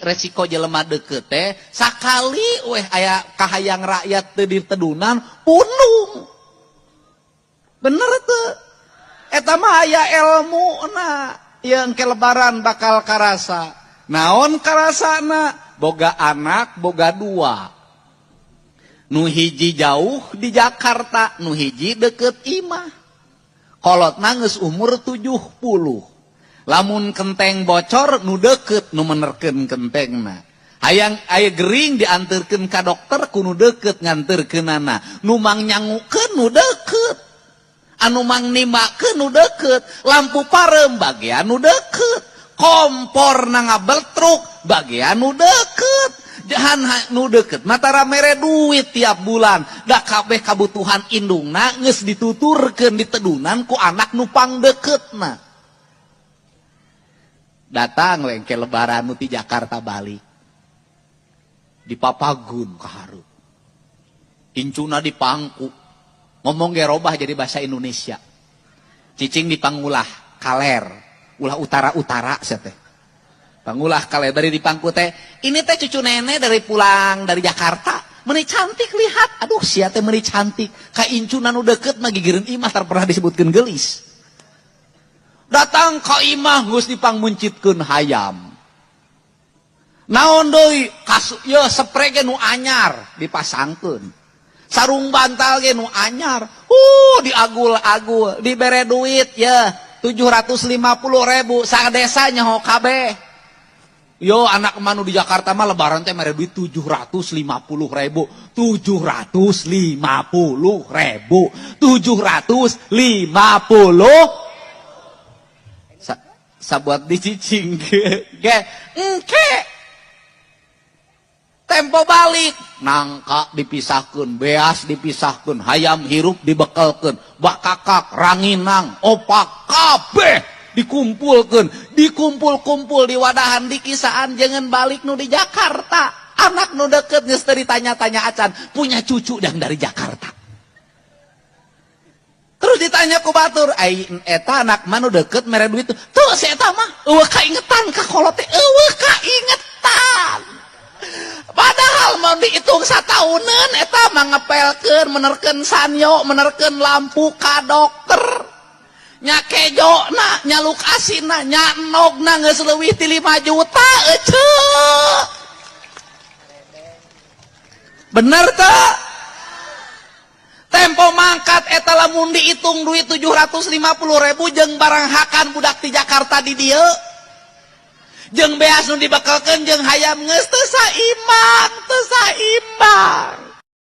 resiko jelema deket teh sakali aya kahayang rakyat teu ditedunan punung. Bener teu? Eta mah aya elmuna. Ieu engke lebaran bakal karasa. Naon karasana? Boga anak, boga dua. Nu hiji jauh di Jakarta, nu hiji deket imah. Kolotna geus umur 70. Lamun kenteng bocor nu deket nu menerkeun kentengna. Hayang aya gering dianterkeun ka dokter ku nu deket nganterkeunana. Nu mang nyangukeun nu deket. Anu mang nimakeun nu deket. Lampu parem bagian nu deket. Kompor na ngabeltruk bagian nu deket. Jahan nu deket matara mere duit tiap bulan. Da kabeh kabutuhan indungna geus dituturkeun ditedunan ku anak nu pangdeketna. Datang lengke lebaran nu ti Jakarta balik. Dipapagun ka hareup. Incuna dipangku. Ngomong ge robah jadi bahasa Indonesia. Cicing dipangulah kaler, ulah utara-utara sia teh. Pangulah kaler dari dipangku teh. Ini teh cucu nenek dari pulang dari Jakarta. Meuni cantik lihat. Aduh sia teh meuni cantik. Ka incuna nu deket mah gigireun imah tar pernah disebutkeun geulis. Datang ka imah geus dipangmuncitkeun hayam. Naon deui? Ye spray ge nu anyar dipasangkeun. Sarung bantal ge nu anyar. Diagul-agul, dibere duit ya 750.000 sadesa nyaho kabeh. Yo anak manu di Jakarta mah lebaran teh mere duit 750.000. 750.000. 750. Sabuat dicicing ge engke tempo balik nangka dipisahkeun beas dipisahkeun hayam hirup dibekelkeun bakakak ranginang opak kabeh dikumpulkeun dikumpul-kumpul di wadahan di kisaan jangan balik nu di Jakarta anak nu deket geus teu ditanya-tanya acan punya cucu yang dari Jakarta. Terus ditanya ku batur, eta anak manu deket mere duit tuh si eta mah eueuh kaingetan ka kolot teh eueuh kaingetan. Padahal mau dihitung satauneun eta mah ngepelkeun menerkeun sanyo menerkeun lampu ka dokter. Nya kejona nya lukasina nya enogna geus leuwih ti 5 juta euceu. Bener teu? Tempo mangkat eta lamun dihitung duit 750.000 jeung barang hakan budak di Jakarta di dieu. Jeung beas nu dibekelkeun jeung hayam geus teu saiman